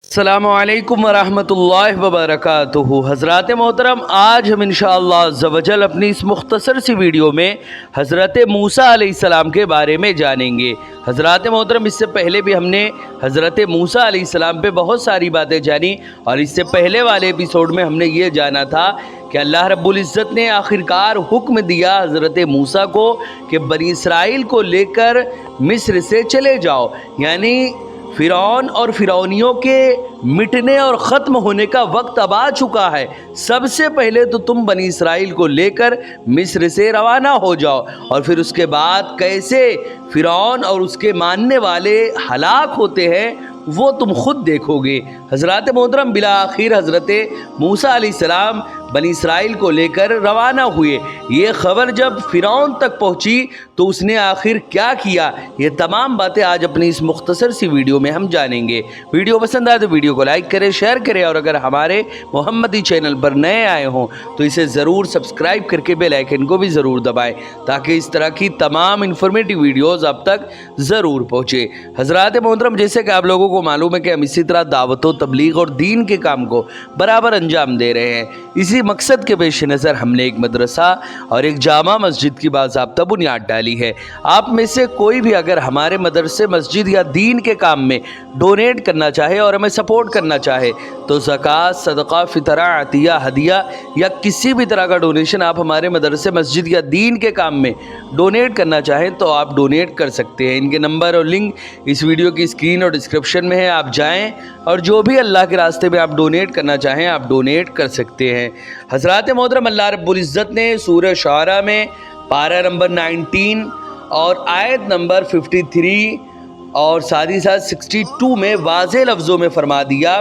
अस्सलामुअलैकुम वरहमतुल्लाहि वबरकातुहू। हज़रात मोहतरम, आज हम इंशाअल्लाह अज़्ज़वजल अपनी इस मुख्तसर सी वीडियो में हज़रत मूसा अलैहिस्सलाम के बारे में जानेंगे। हज़रात मोहतरम, इससे पहले भी हमने हज़रत मूसा अलैहिस्सलाम पे बहुत सारी बातें जानी और इससे पहले वाले एपिसोड में हमने ये जाना था कि अल्लाह रब्बुल इज़्ज़त ने आखिरकार हुक्म दिया हज़रत मूसा को कि बनी इसराइल को लेकर मिस्र से चले जाओ, यानी फ़िरौन और फ़िरौनियों के मिटने और ख़त्म होने का वक्त अब आ चुका है। सबसे पहले तो तुम बनी इसराइल को लेकर मिस्र से रवाना हो जाओ और फिर उसके बाद कैसे फ़िरौन और उसके मानने वाले हलाक होते हैं वो तुम खुद देखोगे। हज़रत मोहतरम, बिला आखिर हज़रत मूसा अलैहिस्सलाम बनी इसराइल को लेकर रवाना हुए। ये ख़बर जब फ़िरौन तक पहुँची तो उसने आखिर क्या किया, ये तमाम बातें आज अपनी इस मुख्तसर सी वीडियो में हम जानेंगे। वीडियो पसंद आए तो वीडियो को लाइक करें, शेयर करें और अगर हमारे मोहम्मदी चैनल पर नए आए हों तो इसे ज़रूर सब्सक्राइब करके बेल आइकन को भी ज़रूर दबाएं ताकि इस तरह की तमाम इन्फॉर्मेटिव वीडियोज़ आप तक ज़रूर पहुँचे। हज़रात मोहतरम, जैसे कि आप लोगों को मालूम है कि हम इसी तरह दावत व तबलीग और दीन के काम को बराबर अंजाम दे रहे हैं। इसी मकसद के पेश नज़र हमने एक मदरसा और एक जामा मस्जिद की बाज़ाब्ता बुनियाद डाली है। आप में से कोई भी अगर हमारे मदरसे, मस्जिद या दीन के काम में डोनेट करना चाहे और हमें सपोर्ट करना चाहे तो ज़कात, सदका, फितरा, अतिया, हदिया या किसी भी तरह का डोनेशन आप हमारे मदरसे, मस्जिद या दीन के काम में डोनेट करना चाहें तो आप डोनेट कर सकते हैं। इनके नंबर और लिंक इस वीडियो की स्क्रीन और डिस्क्रिप्शन में है, आप जाएं और जो भी अल्लाह के रास्ते में आप डोनेट करना चाहें आप डोनेट कर सकते हैं। हज़रात मोहतरम, अल्लाह रब्बुल इज़्ज़त ने सूरह शुअरा में पारा नंबर 19 और आयत नंबर 53 और साथ ही साथ 62 में वाज़े लफ्ज़ों में फरमा दिया,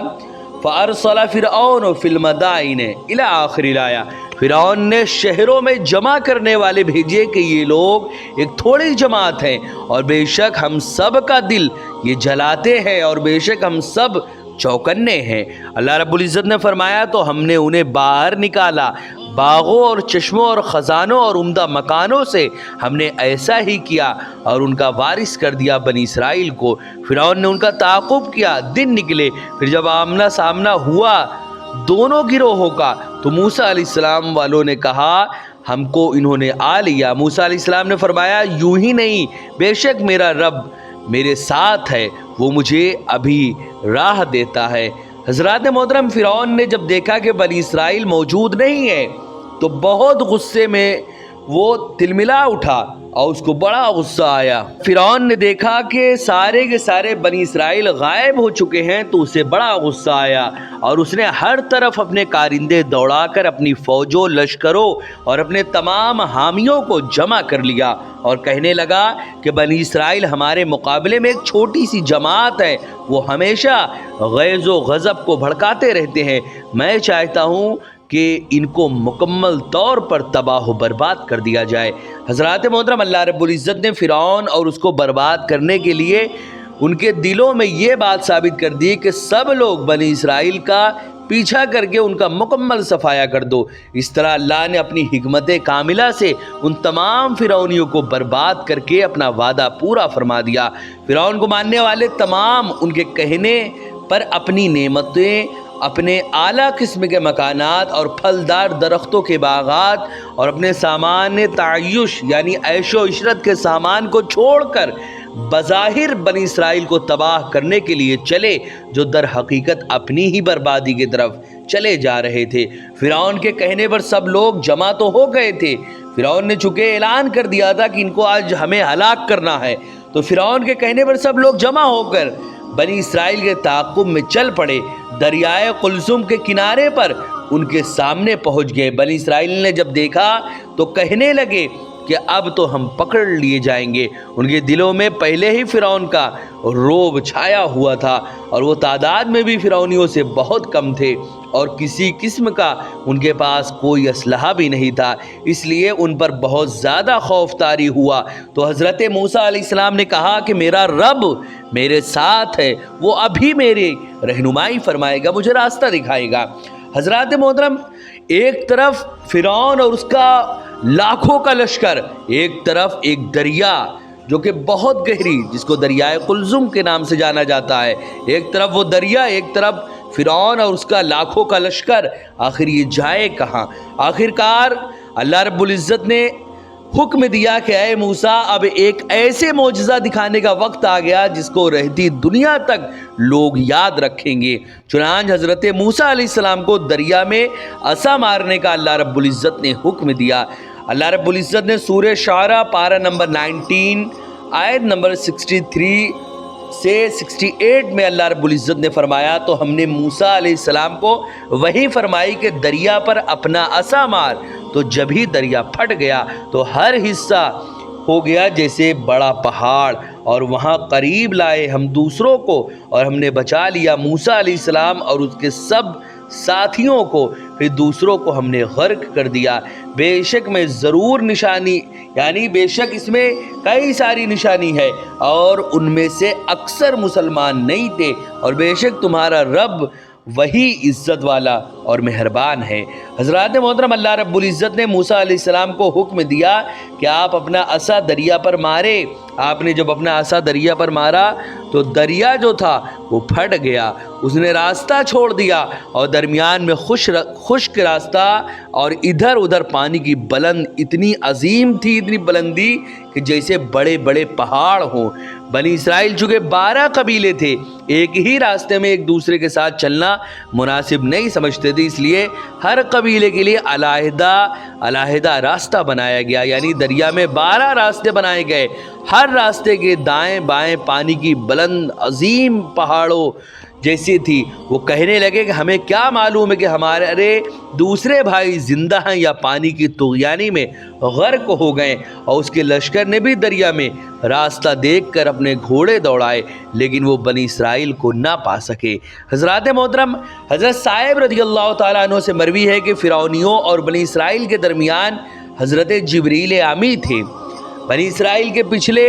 फ़अरसला फ़िरऔन फ़िल मदाइन इला आखिरिल आया। फ़िरौन ने शहरों में जमा करने वाले भेजे कि ये लोग एक थोड़ी जमात हैं और बेशक हम सब का दिल ये जलाते हैं और बेशक हम सब चौकन्ने हैं। अल्लाह रब्बुल इज़्ज़त ने फरमाया तो हमने उन्हें बाहर निकाला, बागों और चश्मों और ख़जानों और उम्दा मकानों से हमने ऐसा ही किया और उनका वारिस कर दिया बनी इसराइल को। फ़िरौन ने उनका ताक़ुब किया, दिन निकले, फिर जब आमना सामना हुआ दोनों गिरोहों का तो मूसा अलैहिस्सलाम वालों ने कहा हमको इन्होंने आ लिया। मूसा अलैहिस्सलाम ने फरमाया यूं ही नहीं, बेशक मेरा रब मेरे साथ है, वो मुझे अभी राह देता है। हज़रात मोहतरम, फ़िरौन ने जब देखा कि बनी इसराइल मौजूद नहीं है तो बहुत गुस्से में वो तिलमिला उठा और उसको बड़ा गुस्सा आया। फ़िरौन ने देखा कि सारे के सारे बनी इसराइल गायब हो चुके हैं तो उसे बड़ा गुस्सा आया और उसने हर तरफ अपने कारिंदे दौड़ाकर अपनी फ़ौजों, लश्करों और अपने तमाम हामियों को जमा कर लिया और कहने लगा कि बनी इसराइल हमारे मुकाबले में एक छोटी सी जमात है, वो हमेशा गैज़ व गज़ब को भड़काते रहते हैं। मैं चाहता हूँ कि इनको मुकम्मल तौर पर तबाह बर्बाद कर दिया जाए। हज़रात मोहतरम, अल्लाह रब्बुल इज़्ज़त ने फ़िरौन और उसको बर्बाद करने के लिए उनके दिलों में ये बात साबित कर दी कि सब लोग बनी इसराइल का पीछा करके उनका मुकम्मल सफाया कर दो। इस तरह अल्लाह ने अपनी हिकमत कामिला से उन तमाम फ़िरौनियों को बर्बाद करके अपना वादा पूरा फरमा दिया। फ़िरौन को मानने वाले तमाम उनके कहने पर अपनी नेमतें, अपने आला किस्म के मकानात और फलदार दरख्तों के बागात और अपने सामान तायुश यानी ऐशो इशरत के सामान को छोड़कर बज़ाहिर बनी इसराइल को तबाह करने के लिए चले, जो दर हकीकत अपनी ही बर्बादी की तरफ चले जा रहे थे। फ़िरौन के कहने पर सब लोग जमा तो हो गए थे। फ़िरौन ने चूँकि ऐलान कर दिया था कि इनको आज हमें हलाक करना है, तो फ़िरौन के कहने पर सब लोग जमा होकर बनी इसराइल के ताक़ुब में चल पड़े। दरियाए कुलसुम के किनारे पर उनके सामने पहुंच गए। बनी इसराइल ने जब देखा तो कहने लगे कि अब तो हम पकड़ लिए जाएंगे। उनके दिलों में पहले ही फ़िरौन का रोब छाया हुआ था और वो तादाद में भी फ़िरौनियों से बहुत कम थे और किसी किस्म का उनके पास कोई असलहा भी नहीं था, इसलिए उन पर बहुत ज़्यादा खौफ तारी हुआ। तो हज़रत मूसा अलैहिस्सलाम ने कहा कि मेरा रब मेरे साथ है, वो अभी मेरी रहनुमाई फरमाएगा, मुझे रास्ता दिखाएगा। हज़रात मोहतरम, ایک طرف فرعون اور اس کا لاکھوں کا لشکر، ایک طرف ایک دریا جو کہ بہت گہری، جس کو دریائے قلزم کے نام سے جانا جاتا ہے، ایک طرف وہ دریا، ایک طرف فرعون اور اس کا لاکھوں کا لشکر۔ آخر یہ جائے کہاں؟ آخرکار اللہ رب العزت نے حکم دیا کہ اے موسیٰ، اب ایک ایسے معجزہ دکھانے کا وقت آ گیا جس کو رہتی دنیا تک لوگ یاد رکھیں گے۔ چنانچہ حضرت موسیٰ علیہ السلام کو دریا میں عصا مارنے کا اللہ رب العزت نے حکم دیا۔ اللہ رب العزت نے سورہ شعراء پارہ نمبر 19 آیت نمبر 63 سے 68 میں اللہ رب العزت نے فرمایا، تو ہم نے موسیٰ علیہ السلام کو وحی فرمائی کہ دریا پر اپنا عصا مار، تو جب ہی دریا پھٹ گیا تو ہر حصہ ہو گیا جیسے بڑا پہاڑ، اور وہاں قریب لائے ہم دوسروں کو، اور ہم نے بچا لیا موسیٰ علیہ السلام اور اس کے سب ساتھیوں کو، پھر دوسروں کو ہم نے غرق کر دیا۔ بے شک میں ضرور نشانی، یعنی بے شک اس میں کئی ساری نشانی ہے، اور ان میں سے اکثر مسلمان نہیں تھے، اور بے شک تمہارا رب وہی عزت والا اور مہربان ہے۔ حضرات محترم، اللہ رب العزت نے موسیٰ علیہ السلام کو حکم دیا کہ آپ اپنا عصا دریا پر مارے۔ آپ نے جب اپنا عصا دریا پر مارا تو دریا جو تھا وہ پھٹ گیا، اس نے راستہ چھوڑ دیا، اور درمیان میں خشک راستہ، اور ادھر ادھر پانی کی بلند اتنی عظیم تھی، اتنی بلندی کہ جیسے بڑے بڑے پہاڑ ہوں۔ بنی اسرائیل چونکہ 12 قبیلے تھے، ایک ہی راستے میں ایک دوسرے کے ساتھ چلنا مناسب نہیں سمجھتے تھے، اس لیے ہر قبیلے کے لیے علیحدہ راستہ بنایا گیا، یعنی دریا میں 12 راستے بنائے گئے۔ ہر راستے کے دائیں بائیں پانی کی بلند عظیم پہاڑوں جیسی تھی۔ وہ کہنے لگے کہ ہمیں کیا معلوم ہے کہ ہمارے دوسرے بھائی زندہ ہیں یا پانی کی طغیانی میں غرق ہو گئے، اور اس کے لشکر نے بھی دریا میں راستہ دیکھ کر اپنے گھوڑے دوڑائے، لیکن وہ بنی اسرائیل کو نہ پا سکے۔ حضرات محترم، حضرت صاحب رضی اللہ تعالیٰ عنہ سے مروی ہے کہ فرعونیوں اور بنی اسرائیل کے درمیان حضرت جبریل آمی تھے۔ بنی اسرائیل کے پچھلے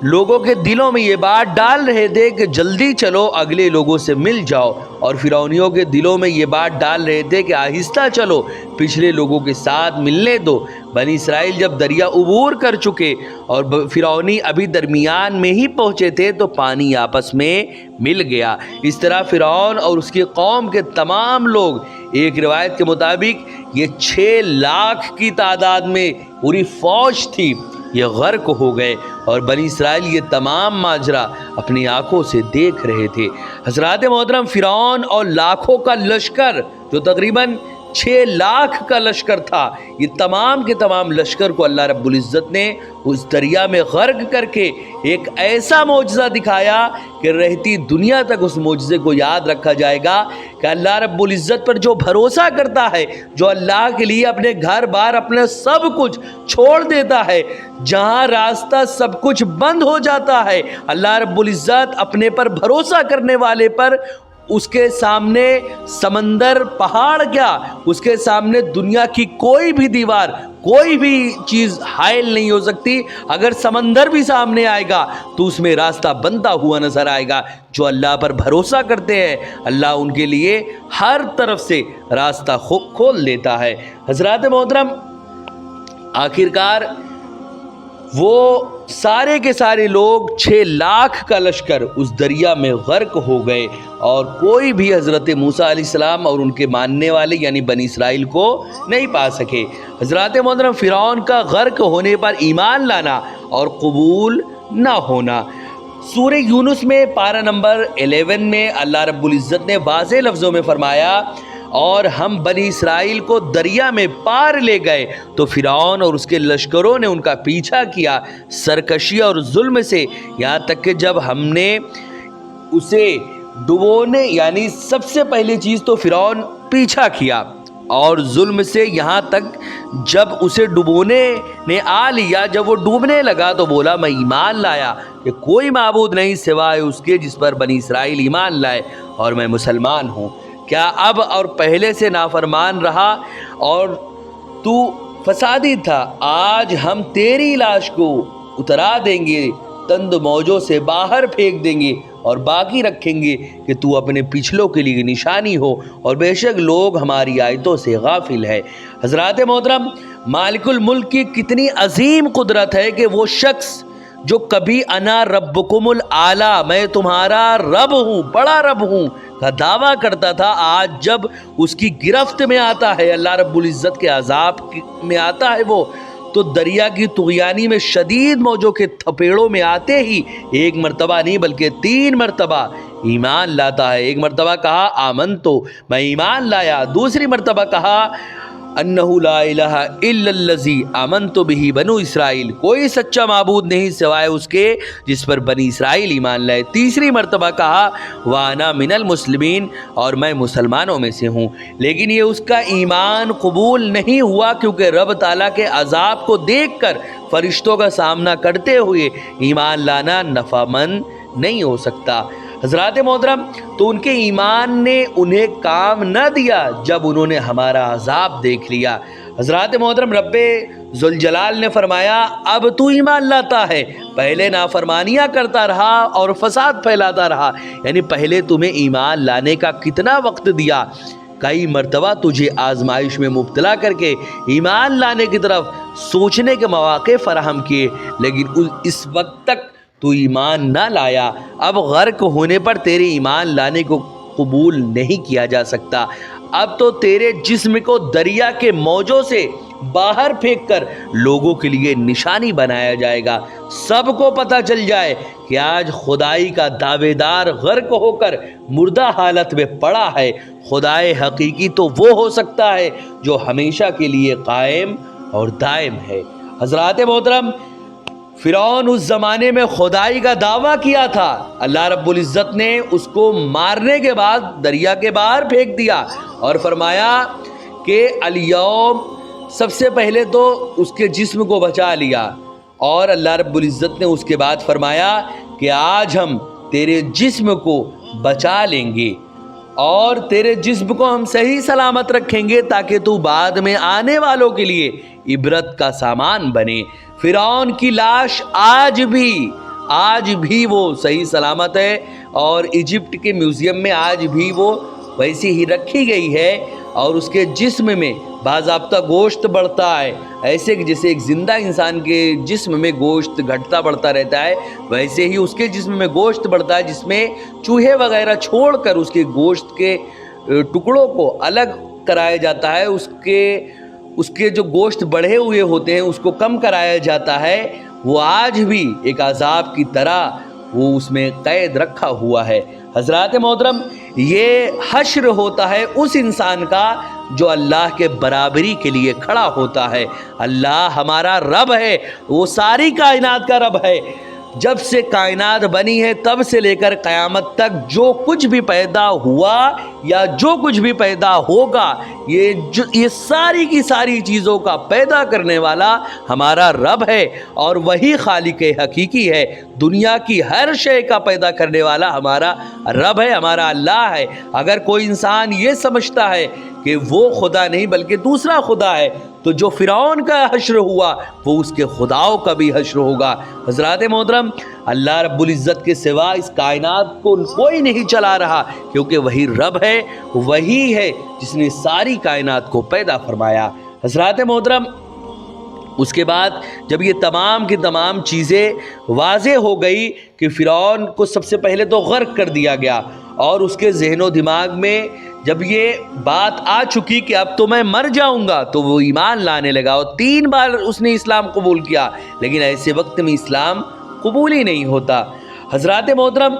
لوگوں کے دلوں میں یہ بات ڈال رہے تھے کہ جلدی چلو اگلے لوگوں سے مل جاؤ، اور فرعونیوں کے دلوں میں یہ بات ڈال رہے تھے کہ آہستہ چلو، پچھلے لوگوں کے ساتھ ملنے دو۔ بنی اسرائیل جب دریا عبور کر چکے اور فرعونی ابھی درمیان میں ہی پہنچے تھے تو پانی آپس میں مل گیا۔ اس طرح فرعون اور اس کی قوم کے تمام لوگ، ایک روایت کے مطابق یہ 6 لاکھ کی تعداد میں پوری فوج تھی، یہ غرق ہو گئے، اور بنی اسرائیل یہ تمام ماجرا اپنی آنکھوں سے دیکھ رہے تھے۔ حضرات محترم، فرعون اور لاکھوں کا لشکر جو تقریباً 6 لاکھ کا لشکر تھا، یہ تمام کے تمام لشکر کو اللہ رب العزت نے اس دریا میں غرق کر کے ایک ایسا معجزہ دکھایا کہ رہتی دنیا تک اس معجزے کو یاد رکھا جائے گا کہ اللہ رب العزت پر جو بھروسہ کرتا ہے، جو اللہ کے لیے اپنے گھر بار اپنے سب کچھ چھوڑ دیتا ہے، جہاں راستہ سب کچھ بند ہو جاتا ہے، اللہ رب العزت اپنے پر بھروسہ کرنے والے پر اس کے سامنے سمندر، پہاڑ کیا، اس کے سامنے دنیا کی کوئی بھی دیوار، کوئی بھی چیز حائل نہیں ہو سکتی۔ اگر سمندر بھی سامنے آئے گا تو اس میں راستہ بنتا ہوا نظر آئے گا۔ جو اللہ پر بھروسہ کرتے ہیں، اللہ ان کے لیے ہر طرف سے راستہ کھول دیتا ہے۔ حضرات محترم، آخرکار وہ سارے کے سارے لوگ 6 لاکھ کا لشکر اس دریا میں غرق ہو گئے، اور کوئی بھی حضرت موسیٰ علیہ السلام اور ان کے ماننے والے یعنی بنی اسرائیل کو نہیں پا سکے۔ حضرات محترم، فرعون کا غرق ہونے پر ایمان لانا اور قبول نہ ہونا۔ سورہ یونس میں پارہ نمبر 11 میں اللہ رب العزت نے واضح لفظوں میں فرمایا، اور ہم بنی اسرائیل کو دریا میں پار لے گئے تو فرعون اور اس کے لشکروں نے ان کا پیچھا کیا سرکشی اور ظلم سے، یہاں تک کہ جب ہم نے اسے ڈبونے، یعنی سب سے پہلی چیز تو فرعون پیچھا کیا، اور ظلم سے یہاں تک جب اسے ڈبونے نے آ لیا، جب وہ ڈوبنے لگا تو بولا میں ایمان لایا کہ کوئی معبود نہیں سوائے اس کے جس پر بنی اسرائیل ایمان لائے، اور میں مسلمان ہوں۔ کیا اب اور پہلے سے نافرمان رہا اور تو فسادی تھا؟ آج ہم تیری لاش کو اترا دیں گے तंद मौजों से बाहर फेंक देंगे और बाकी रखेंगे कि तू अपने पिछलों के लिए निशानी हो, और बेशक लोग हमारी आयतों से गाफिल है। हज़रात मोहतरम, मालिकुल मुल्क की कितनी अजीम कुदरत है कि वो शख्स जो कभी अना रब्बुकुमुल आला, मैं तुम्हारा रब हूँ, बड़ा रब हूँ का दावा करता था, आज जब उसकी गिरफ्त में आता है, अल्लाह रब्बुल इज़्ज़त के अजाब में आता है वो, तो दरिया की तुग़यानी में शदीद मौजों के थपेड़ों में आते ही एक मरतबा नहीं बल्कि 3 मरतबा ईमान लाता है। एक मरतबा कहा आमन, तो मैं ईमान लाया। दूसरी मरतबा कहा अन्नहु ला इलाहा इल्लल्लज़ी आमनतु बिही बनु इसराइल, कोई सच्चा माबूद नहीं सिवाय उसके जिस पर बनी इसराइल ईमान लाए। तीसरी मरतबा कहा वाना मिनल मुस्लिमीन, और मैं मुसलमानों में से हूँ। लेकिन ये उसका ईमान कबूल नहीं हुआ, क्योंकि रब ताला के अजाब को देखकर फरिश्तों का सामना करते हुए ईमान लाना नफ़ामंद नहीं हो सकता। हज़रात मोहतरम, तो उनके ईमान ने उन्हें काम न दिया जब उन्होंने हमारा अजाब देख लिया। हज़रात मोहतरम, रब्बे ज़ुल जलाल ने फरमाया अब तू ईमान लाता है, पहले नाफरमानियाँ करता रहा और फसाद फैलाता रहा, यानी पहले तुम्हें ईमान लाने का कितना वक्त दिया, कई मरतबा तुझे आजमाइश में मुब्तला करके ईमान लाने की तरफ सोचने के मौके फराहम किए, लेकिन इस वक्त तक तू ईमान ना लाया। अब गर्क होने पर तेरे ईमान लाने को कबूल नहीं किया जा सकता। अब तो तेरे जिस्म को दरिया के मौजों से बाहर फेंककर लोगों के लिए निशानी बनाया जाएगा। सबको पता चल जाए कि आज खुदाई का दावेदार गर्क होकर मुर्दा हालत में पड़ा है। खुदाए हकीकी तो वो हो सकता है जो हमेशा के लिए कायम और दायम है। हज़रात मोहतरम, फ़िरौन उस ज़माने में खुदाई का दावा किया था, अल्लाह रब्बुल इज़्ज़त ने उसको मारने के बाद दरिया के बाहर फेंक दिया और फरमाया कि अल-यौम, सबसे पहले तो उसके जिस्म को बचा लिया, और अल्लाह रब्बुल इज़्ज़त ने उसके बाद फरमाया कि आज हम तेरे जिस्म को बचा लेंगे और तेरे जिस्म को हम सही सलामत रखेंगे ताकि तू बाद में आने वालों के लिए इबरत का सामान बने। फ़िरौन की लाश आज भी वो सही सलामत है और इजिप्ट के म्यूज़ियम में आज भी वो वैसी ही रखी गई है, और उसके जिस्म में बाज़ाब्ता गोश्त बढ़ता है, ऐसे कि जैसे एक ज़िंदा इंसान के जिस्म में गोश्त घटता बढ़ता रहता है, वैसे ही उसके जिस्म में गोश्त बढ़ता है, जिसमें चूहे वगैरह छोड़कर उसके गोश्त के टुकड़ों को अलग कराया जाता है, उसके जो गोश्त बढ़े हुए होते हैं उसको कम कराया जाता है। वो आज भी एक अजाब की तरह वो उसमें कैद रखा हुआ है। हज़रात मोहतरम, ये हश्र होता है उस इंसान का जो अल्लाह के बराबरी के लिए खड़ा होता है। अल्लाह हमारा रब है, वो सारी कायनात का रब है। जब से कायनात बनी है तब से लेकर क़यामत तक जो कुछ भी पैदा हुआ या जो कुछ भी पैदा होगा, ये सारी की सारी चीज़ों का पैदा करने वाला हमारा रब है, और वही खालिक हकीकी है। दुनिया की हर शय का पैदा करने वाला हमारा रब है, हमारा अल्लाह है। अगर कोई इंसान ये समझता है कि वो खुदा नहीं बल्कि दूसरा खुदा है, तो जो फ़िरौन का हश्र हुआ वो उसके खुदाओं का भी हश्र होगा। हज़रात मोहतरम, अल्लाह रब्बुल इज़्ज़त के सिवा इस कायनात को कोई नहीं चला रहा, क्योंकि वही रब है, वही है जिसने सारी कायनात को पैदा फरमाया। हज़रात मोहतरम, उसके बाद जब ये तमाम की तमाम चीज़ें वाज़े हो गई कि फ़िरौन को सबसे पहले तो गर्क कर दिया गया, और उसके ज़हनो दिमाग में जब ये बात आ चुकी कि अब तो मैं मर जाऊंगा, तो वो ईमान लाने लगा, और 3 बार उसने इस्लाम कबूल किया, लेकिन ऐसे वक्त में इस्लाम कबूल ही नहीं होता। हज़रात मोहतरम,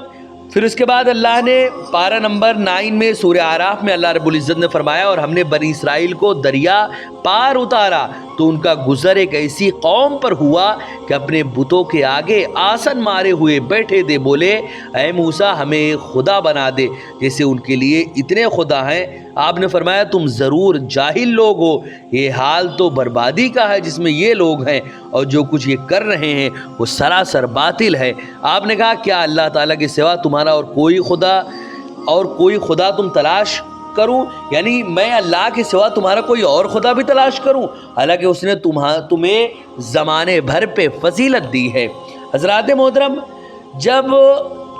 फिर उसके बाद अल्लाह ने पारा नंबर 9 में सूरह आराफ में अल्लाह रब्बुल इज़्ज़त ने फरमाया, और हमने बनी इसराइल को दरिया पार उतारा तो उनका गुज़र एक ऐसी कौम पर हुआ कि अपने बुतों के आगे आसन मारे हुए बैठे थे। बोले, ऐ मूसा, हमें खुदा बना दे जैसे उनके लिए इतने खुदा हैं। आपने फरमाया, तुम ज़रूर जाहिल लोग हो, ये हाल तो बर्बादी का है जिसमें ये लोग हैं, और जो कुछ ये कर रहे हैं वो सरासर बातिल है। आपने कहा, क्या अल्लाह ताला के सिवा तुम्हारा और कोई खुदा तुम तलाश करूं, यानी मैं अल्लाह के सिवा तुम्हारा कोई और खुदा भी तलाश करूं, हालांकि उसने तुम्हें ज़माने भर पे फजीलत दी है। हज़रात मोहतरम, जब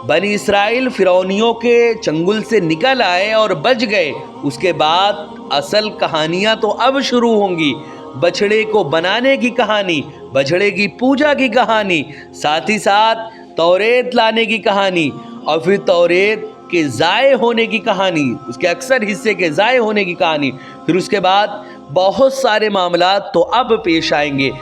बनी इसराइल फ़िरौनियों के चंगुल से निकल आए और बच गए, उसके बाद असल कहानियाँ तो अब शुरू होंगी। बछड़े को बनाने की कहानी, बछड़े की पूजा की कहानी, साथ ही साथ तौरेत लाने की कहानी, और फिर तौरेत के ज़ाये होने की कहानी, उसके अक्सर हिस्से के ज़ाये होने की कहानी। फिर उसके बाद बहुत सारे मामलात तो अब पेश आएंगे।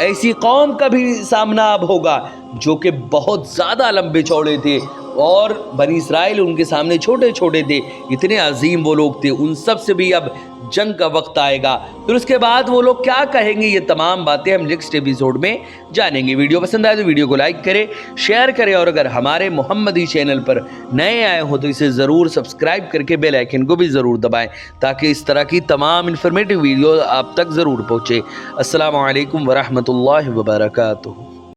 ऐसी कौम का भी सामना अब होगा जो कि बहुत ज़्यादा लंबे चौड़े थे और बनी इसराइल उनके सामने छोटे छोटे थे। इतने अजीम वो लोग थे, उन सब से भी अब जंग का वक्त आएगा। फिर उसके बाद वो लोग क्या कहेंगे, ये तमाम बातें हम नेक्स्ट एपिसोड में जानेंगे। वीडियो पसंद आए तो वीडियो को लाइक करें, शेयर करें, और अगर हमारे मोहम्मदी चैनल पर नए आए हो तो इसे ज़रूर सब्सक्राइब करके बेल आइकन को भी ज़रूर दबाएं, ताकि इस तरह की तमाम इन्फॉर्मेटिव वीडियो आप तक ज़रूर पहुँचे। अस्सलामु अलैकुम वरहमतुल्लाहि वबरकातुहू।